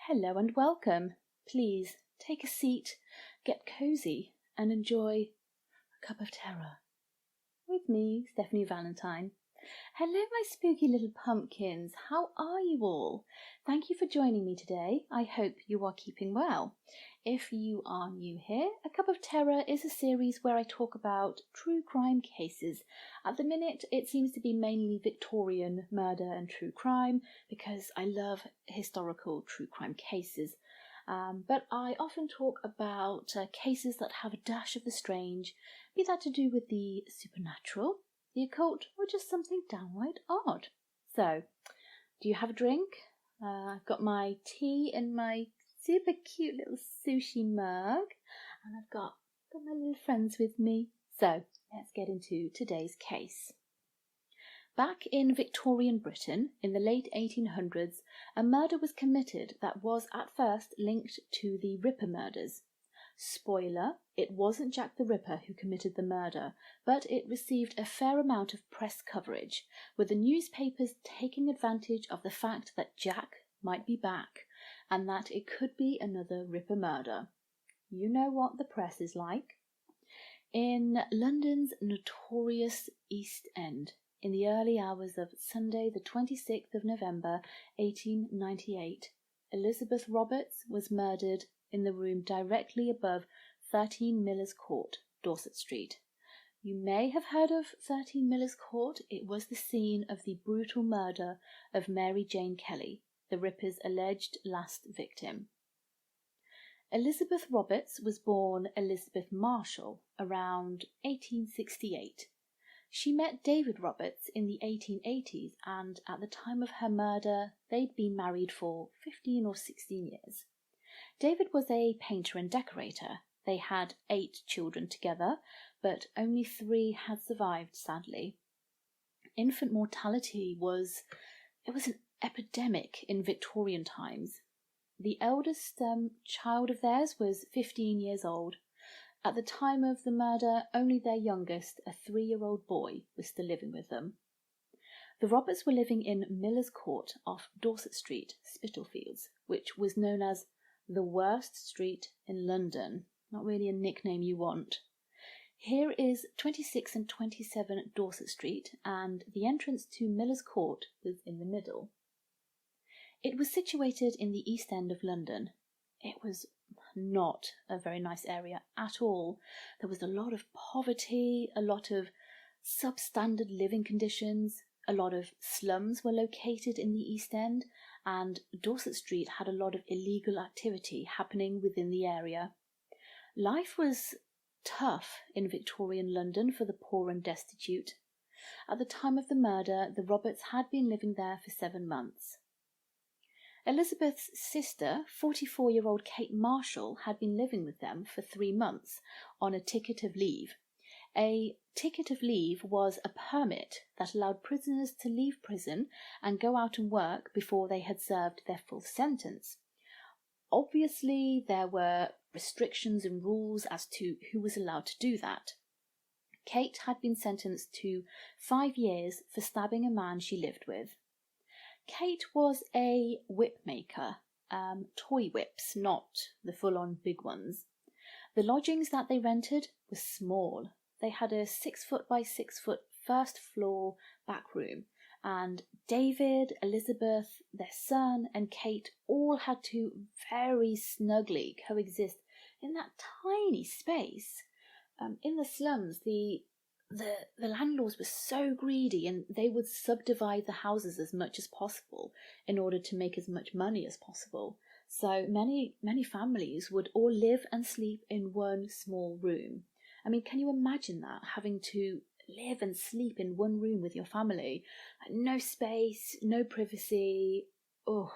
Hello and welcome. Please take a seat, get cosy, and enjoy a cup of terror. With me, Stephanie Valentine. Hello, my spooky little pumpkins. How are you all? Thank you for joining me today. I hope you are keeping well. If you are new here, A Cup of Terror is a series where I talk about true crime cases. At the minute, it seems to be mainly Victorian murder and true crime because I love historical true crime cases. But I often talk about cases that have a dash of the strange, be that to do with the supernatural, the occult, or just something downright odd. So, do you have a drink? I've got my tea in my super cute little sushi mug, and I've got my little friends with me. So, let's get into today's case. Back in Victorian Britain, in the late 1800s, a murder was committed that was at first linked to the Ripper murders. Spoiler, it wasn't Jack the Ripper who committed the murder, but it received a fair amount of press coverage, with the newspapers taking advantage of the fact that Jack might be back, and that it could be another Ripper murder. You know what the press is like. In London's notorious East End, in the early hours of Sunday the 26th of November 1898, Elizabeth Roberts was murdered in the room directly above 13 Miller's Court, Dorset Street. You may have heard of 13 Miller's Court. It was the scene of the brutal murder of Mary Jane Kelly, the Ripper's alleged last victim. Elizabeth Roberts was born Elizabeth Marshall around 1868. She met David Roberts in the 1880s, and at the time of her murder, they'd been married for 15 or 16 years. David was a painter and decorator. They had 8 children together, but only 3 had survived, sadly. Infant mortality was an epidemic in Victorian times. The eldest child of theirs was 15 years old. At the time of the murder, only their youngest, a 3-year-old boy, was still living with them. The Roberts were living in Miller's Court off Dorset Street, Spitalfields, which was known as the worst street in London. Not really a nickname you want. Here is 26 and 27 Dorset Street, and the entrance to Miller's Court was in the middle. It was situated in the East End of London. It was not a very nice area at all. There was a lot of poverty, a lot of substandard living conditions, a lot of slums were located in the East End, and Dorset Street had a lot of illegal activity happening within the area. Life was tough in Victorian London for the poor and destitute. At the time of the murder, the Roberts had been living there for 7 months. Elizabeth's sister, 44-year-old Kate Marshall, had been living with them for 3 months on a ticket of leave. A ticket of leave was a permit that allowed prisoners to leave prison and go out and work before they had served their full sentence. Obviously, there were restrictions and rules as to who was allowed to do that. Kate had been sentenced to 5 years for stabbing a man she lived with. Kate was a whip maker, toy whips, not the full-on big ones. The lodgings that they rented were small. They had a 6-foot by 6-foot first floor back room, and David, Elizabeth, their son, and Kate all had to very snugly coexist in that tiny space. In the slums, the landlords were so greedy, and they would subdivide the houses as much as possible in order to make as much money as possible. So many families would all live and sleep in one small room. I mean, can you imagine that? Having to live and sleep in one room with your family. No space, no privacy. Oh,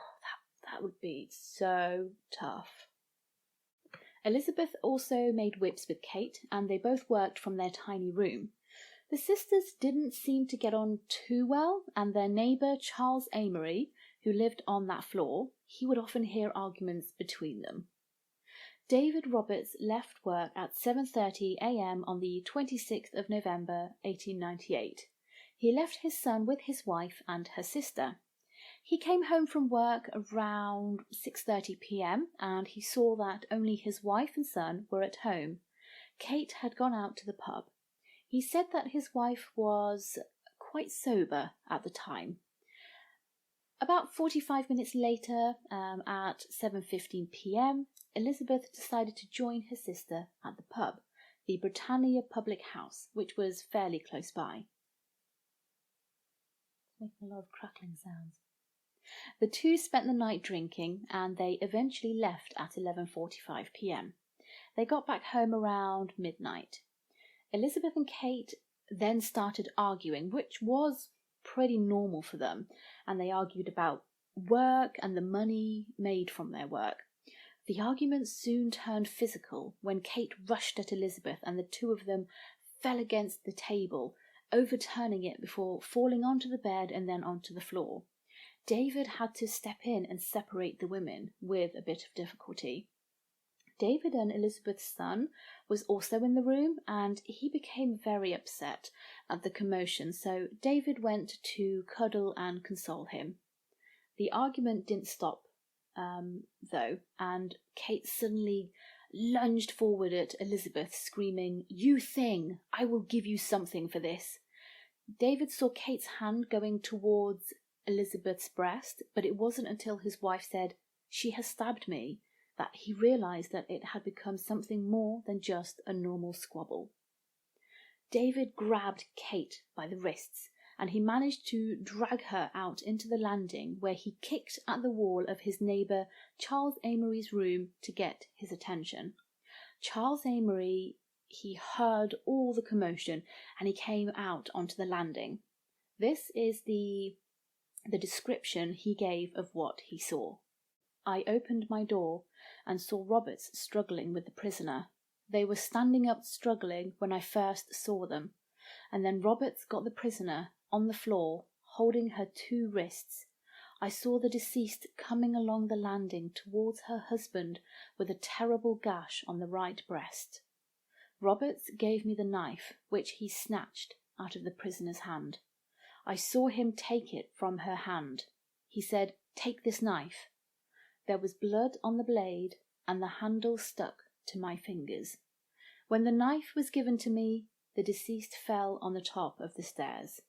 that would be so tough. Elizabeth also made whips with Kate, and they both worked from their tiny room. The sisters didn't seem to get on too well, and their neighbour Charles Amory, who lived on that floor, he would often hear arguments between them. David Roberts left work at 7:30 a.m. on the 26th of November 1898. He left his son with his wife and her sister. He came home from work around 6:30 p.m. and he saw that only his wife and son were at home. Kate had gone out to the pub. He said that his wife was quite sober at the time. About 45 minutes later, at 7:15 p.m, Elizabeth decided to join her sister at the pub, the Britannia Public House, which was fairly close by. Making a lot of crackling sounds. The two spent the night drinking and they eventually left at 11:45 p.m. They got back home around midnight. Elizabeth and Kate then started arguing, which was pretty normal for them, and they argued about work and the money made from their work. The argument soon turned physical when Kate rushed at Elizabeth and the two of them fell against the table, overturning it before falling onto the bed and then onto the floor. David had to step in and separate the women with a bit of difficulty. David and Elizabeth's son was also in the room and he became very upset at the commotion, so David went to cuddle and console him. The argument didn't stop though, and Kate suddenly lunged forward at Elizabeth, screaming, "You thing! I will give you something for this." David saw Kate's hand going towards Elizabeth's breast, but it wasn't until his wife said, "She has stabbed me," that he realised that it had become something more than just a normal squabble. David grabbed Kate by the wrists and he managed to drag her out into the landing, where he kicked at the wall of his neighbour Charles Amory's room to get his attention. Charles Amory, he heard all the commotion and he came out onto the landing. This is the description he gave of what he saw. "I opened my door and saw Roberts struggling with the prisoner. They were standing up struggling when I first saw them, and then Roberts got the prisoner on the floor, holding her two wrists. I saw the deceased coming along the landing towards her husband with a terrible gash on the right breast. Roberts gave me the knife, which he snatched out of the prisoner's hand. I saw him take it from her hand. He said, 'Take this knife.' There was blood on the blade, and the handle stuck to my fingers. When the knife was given to me, the deceased fell on the top of the stairs."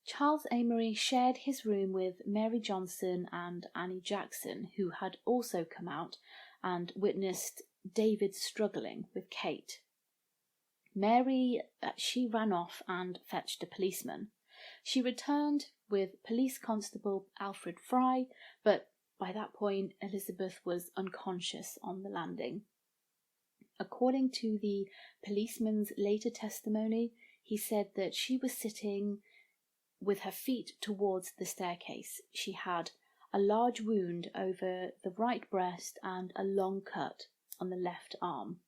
Charles Amory shared his room with Mary Johnson and Annie Jackson, who had also come out and witnessed David struggling with Kate. Mary, she ran off and fetched a policeman. She returned with Police Constable Alfred Fry, but by that point Elizabeth was unconscious on the landing. According to the policeman's later testimony, he said that she was sitting with her feet towards the staircase. She had a large wound over the right breast and a long cut on the left arm.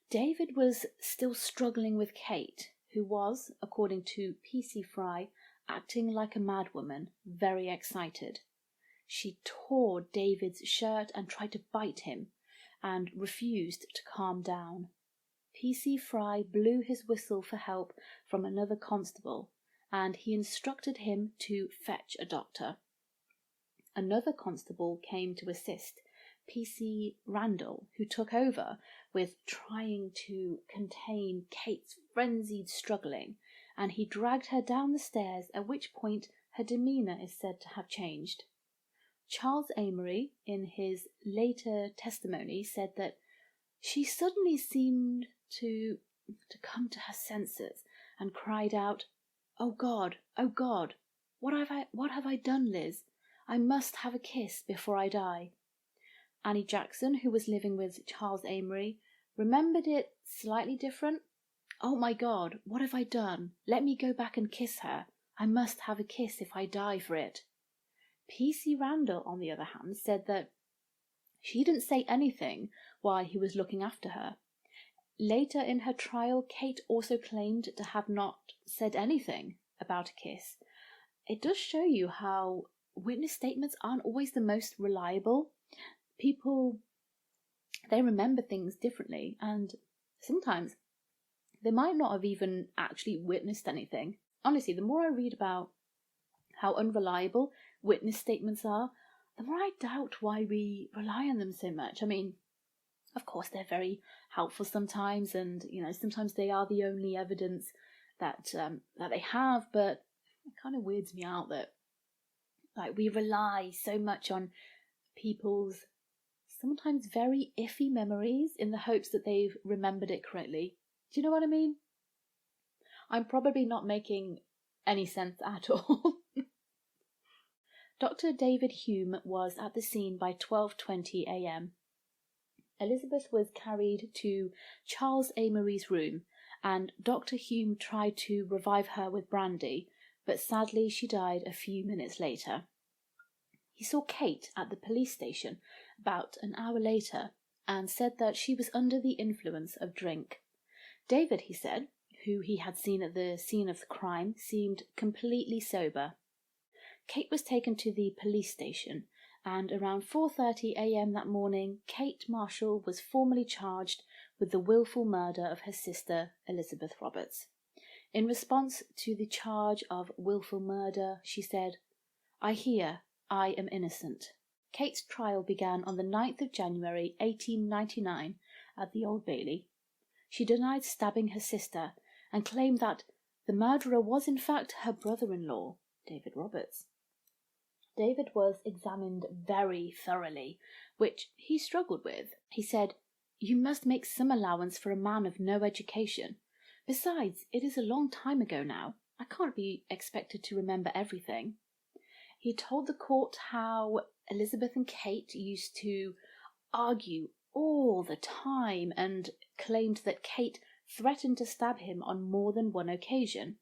David was still struggling with Kate, who was, according to P.C. Fry, acting like a madwoman, very excited. She tore David's shirt and tried to bite him, and refused to calm down. P.C. Fry blew his whistle for help from another constable, and he instructed him to fetch a doctor. Another constable came to assist, P.C. Randall, who took over with trying to contain Kate's frenzied struggling, and he dragged her down the stairs, at which point her demeanour is said to have changed. Charles Amory, in his later testimony, said that she suddenly seemed to come to her senses and cried out, "Oh God, what have I done, Liz? I must have a kiss before I die." Annie Jackson, who was living with Charles Amory, remembered it slightly different. "Oh my God, what have I done? Let me go back and kiss her. I must have a kiss if I die for it." P.C. Randall, on the other hand, said that she didn't say anything while he was looking after her. Later in her trial, Kate also claimed to have not said anything about a kiss. It does show you how witness statements aren't always the most reliable. People, they remember things differently, and sometimes they might not have even actually witnessed anything. Honestly, the more I read about how unreliable witness statements are, the more I doubt why we rely on them so much. I mean, of course, they're very helpful sometimes, and sometimes they are the only evidence that they have. But it kind of weirds me out that we rely so much on people's sometimes very iffy memories in the hopes that they've remembered it correctly. Do you know what I mean? I'm probably not making any sense at all. Dr. David Hume was at the scene by 12:20 a.m. Elizabeth was carried to Charles Amory's room, and Dr. Hume tried to revive her with brandy, but sadly she died a few minutes later. He saw Kate at the police station about an hour later and said that she was under the influence of drink. David, he said, who he had seen at the scene of the crime, seemed completely sober. Kate was taken to the police station, and around 4:30 a.m. that morning, Kate Marshall was formally charged with the willful murder of her sister, Elizabeth Roberts. In response to the charge of willful murder, she said, "I hear I am innocent." Kate's trial began on the 9th of January 1899 at the Old Bailey. She denied stabbing her sister and claimed that the murderer was in fact her brother-in-law, David Roberts. David was examined very thoroughly, which he struggled with. He said, "You must make some allowance for a man of no education. Besides, it is a long time ago now. I can't be expected to remember everything." He told the court how Elizabeth and Kate used to argue all the time and claimed that Kate threatened to stab him on more than one occasion.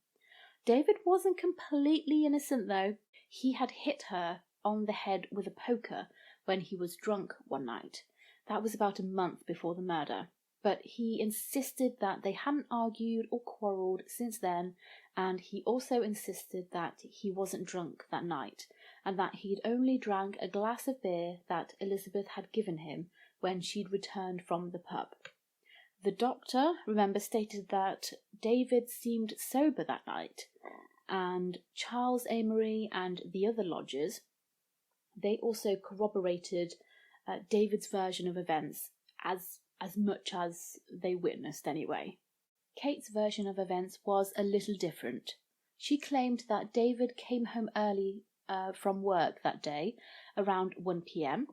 David wasn't completely innocent, though. He had hit her on the head with a poker when he was drunk one night. That was about a month before the murder. But he insisted that they hadn't argued or quarrelled since then, and he also insisted that he wasn't drunk that night, and that he'd only drank a glass of beer that Elizabeth had given him when she'd returned from the pub. The doctor, remember, stated that David seemed sober that night, and Charles Amory and the other lodgers, they also corroborated David's version of events as much as they witnessed anyway. Kate's version of events was a little different. She claimed that David came home early from work that day, around 1 p.m,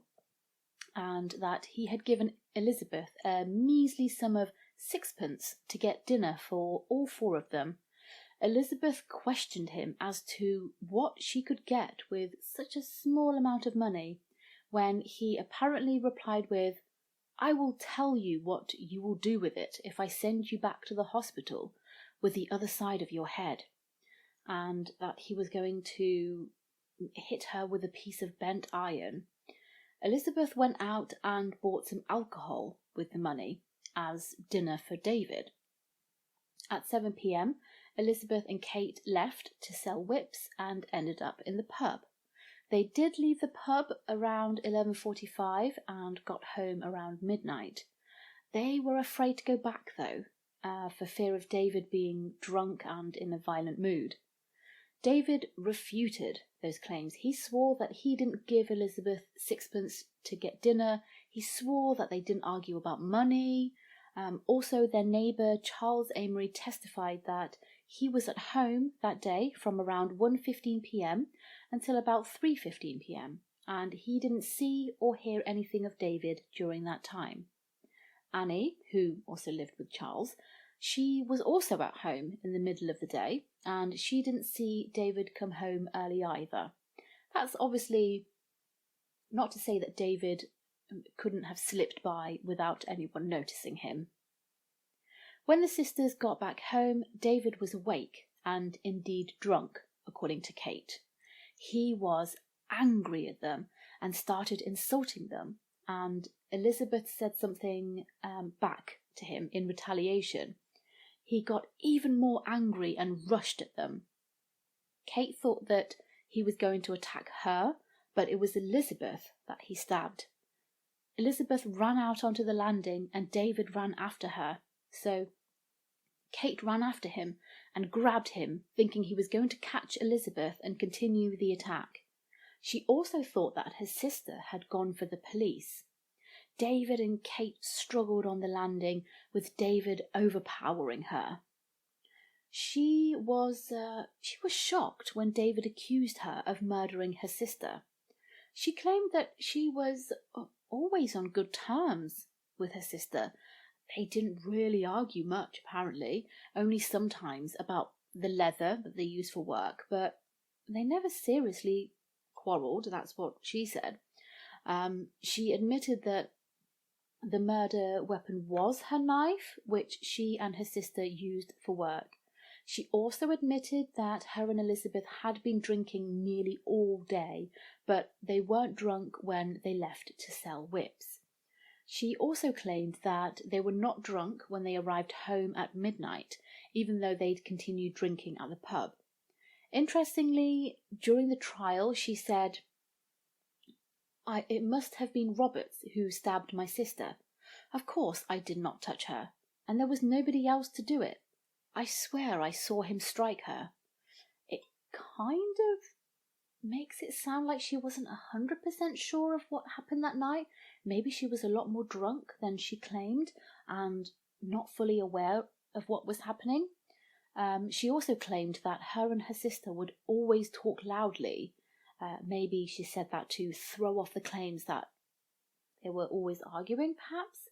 and that he had given Elizabeth a measly sum of 6pence to get dinner for all four of them. Elizabeth questioned him as to what she could get with such a small amount of money, when he apparently replied with, "I will tell you what you will do with it if I send you back to the hospital with the other side of your head," and that he was going to hit her with a piece of bent iron. Elizabeth went out and bought some alcohol with the money as dinner for David. At 7 p.m, Elizabeth and Kate left to sell whips and ended up in the pub. They did leave the pub around 11:45 and got home around midnight. They were afraid to go back, though, for fear of David being drunk and in a violent mood. David refuted those claims. He swore that he didn't give Elizabeth 6pence to get dinner. He swore that they didn't argue about money. Also, their neighbour Charles Amory testified that he was at home that day from around 1:15 p.m. until about 3:15 p.m, and he didn't see or hear anything of David during that time. Annie, who also lived with Charles, she was also at home in the middle of the day, and she didn't see David come home early either. That's obviously not to say that David couldn't have slipped by without anyone noticing him. When the sisters got back home, David was awake and indeed drunk, according to Kate. He was angry at them and started insulting them, and Elizabeth said something back to him in retaliation. He got even more angry and rushed at them. Kate thought that he was going to attack her, but it was Elizabeth that he stabbed. Elizabeth ran out onto the landing and David ran after her, so Kate ran after him and grabbed him, thinking he was going to catch Elizabeth and continue the attack. She also thought that her sister had gone for the police. David and Kate struggled on the landing, with David overpowering her. She was shocked when David accused her of murdering her sister. She claimed that she was always on good terms with her sister. They didn't really argue much, apparently, only sometimes about the leather that they used for work, but they never seriously quarrelled, that's what she said. She admitted that the murder weapon was her knife, which she and her sister used for work. She also admitted that her and Elizabeth had been drinking nearly all day, but they weren't drunk when they left to sell whips. She also claimed that they were not drunk when they arrived home at midnight, even though they'd continued drinking at the pub. Interestingly, during the trial, she said, "It must have been Roberts who stabbed my sister. Of course I did not touch her, and there was nobody else to do it. I swear I saw him strike her." It kind of makes it sound like she wasn't 100% sure of what happened that night. Maybe she was a lot more drunk than she claimed and not fully aware of what was happening. She also claimed that her and her sister would always talk loudly. Maybe she said that to throw off the claims that they were always arguing, perhaps.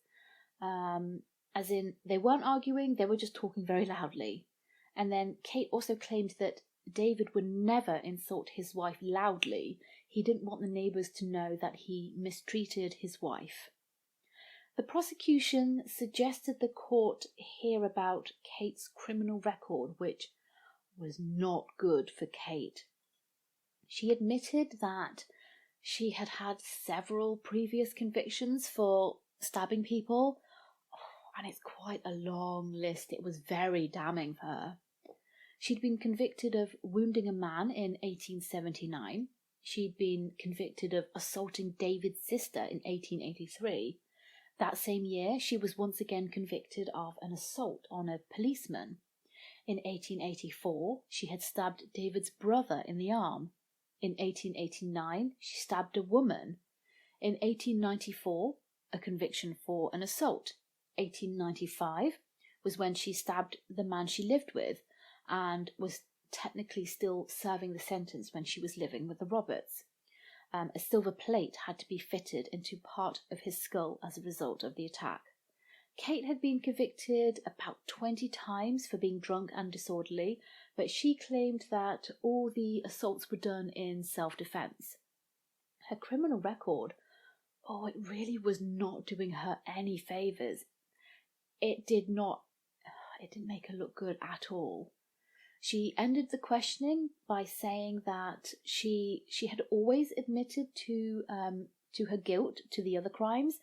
As in, they weren't arguing, they were just talking very loudly. And then Kate also claimed that David would never insult his wife loudly. He didn't want the neighbours to know that he mistreated his wife. The prosecution suggested the court hear about Kate's criminal record, which was not good for Kate. She admitted that she had had several previous convictions for stabbing people, and it's quite a long list. It was very damning for her. She'd been convicted of wounding a man in 1879. She'd been convicted of assaulting David's sister in 1883. That same year, she was once again convicted of an assault on a policeman. In 1884, she had stabbed David's brother in the arm. In 1889, she stabbed a woman. In 1894, a conviction for an assault. 1895 was when she stabbed the man she lived with, and was technically still serving the sentence when she was living with the Roberts. A silver plate had to be fitted into part of his skull as a result of the attack. Kate had been convicted about 20 times for being drunk and disorderly, but she claimed that all the assaults were done in self-defense. Her criminal record, it really was not doing her any favours. It didn't make her look good at all. She ended the questioning by saying that she had always admitted to her guilt to the other crimes.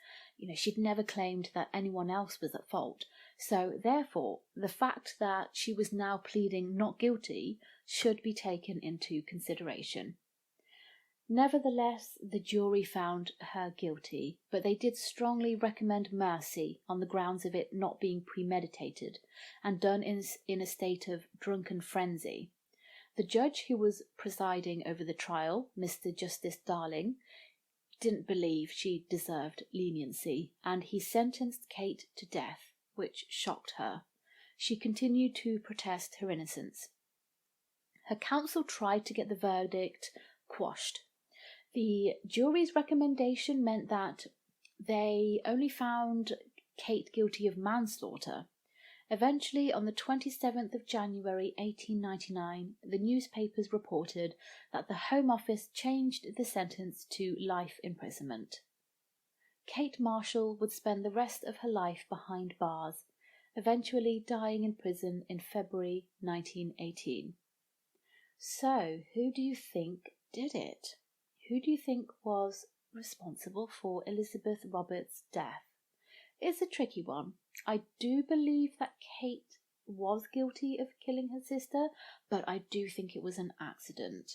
She'd never claimed that anyone else was at fault. So therefore, the fact that she was now pleading not guilty should be taken into consideration. Nevertheless, the jury found her guilty, but they did strongly recommend mercy on the grounds of it not being premeditated and done in a state of drunken frenzy. The judge who was presiding over the trial, Mr. Justice Darling, didn't believe she deserved leniency, and he sentenced Kate to death, which shocked her. She continued to protest her innocence. Her counsel tried to get the verdict quashed. The jury's recommendation meant that they only found Kate guilty of manslaughter. Eventually, on the 27th of January 1899, the newspapers reported that the Home Office changed the sentence to life imprisonment. Kate Marshall would spend the rest of her life behind bars, eventually dying in prison in February 1918. So, who do you think did it? Who do you think was responsible for Elizabeth Roberts' death? It's a tricky one. I do believe that Kate was guilty of killing her sister, but I do think it was an accident.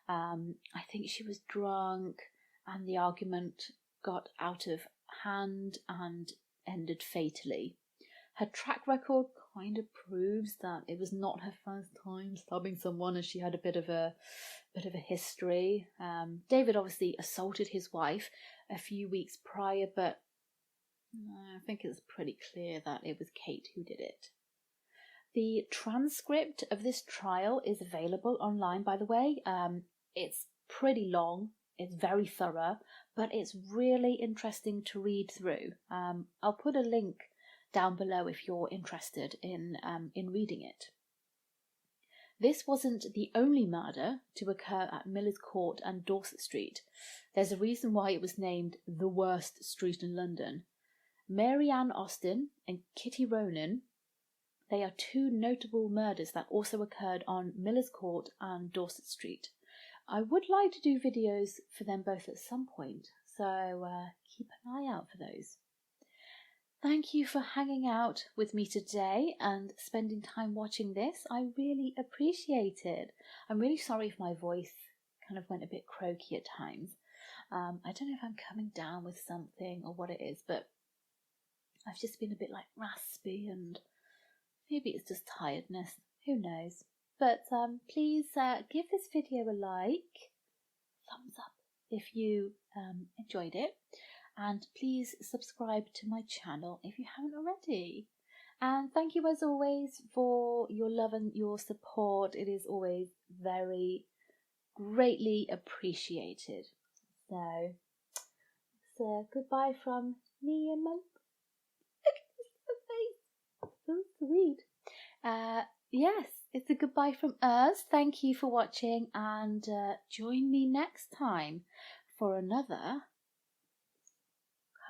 I think she was drunk and the argument got out of hand and ended fatally. Her track record kind of proves that it was not her first time stabbing someone, and she had a bit of a history. David obviously assaulted his wife a few weeks prior, but I think it's pretty clear that it was Kate who did it. The transcript of this trial is available online, by the way. It's pretty long, it's very thorough, but it's really interesting to read through. I'll put a link down below if you're interested in reading it. This wasn't the only murder to occur at Miller's Court and Dorset Street. There's a reason why it was named the worst street in London. Mary Ann Austen and Kitty Ronan, they are two notable murders that also occurred on Miller's Court and Dorset Street. I would like to do videos for them both at some point, so keep an eye out for those. Thank you for hanging out with me today and spending time watching this. I really appreciate it. I'm really sorry if my voice kind of went a bit croaky at times. I don't know if I'm coming down with something or what it is, but I've just been a bit like raspy, and maybe it's just tiredness. Who knows? But please give this video a like, thumbs up if you enjoyed it. And please subscribe to my channel if you haven't already. And thank you as always for your love and your support. It is always very greatly appreciated. So goodbye from me and my face. So sweet. Yes, it's a goodbye from us. Thank you for watching, and join me next time for another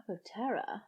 of terror.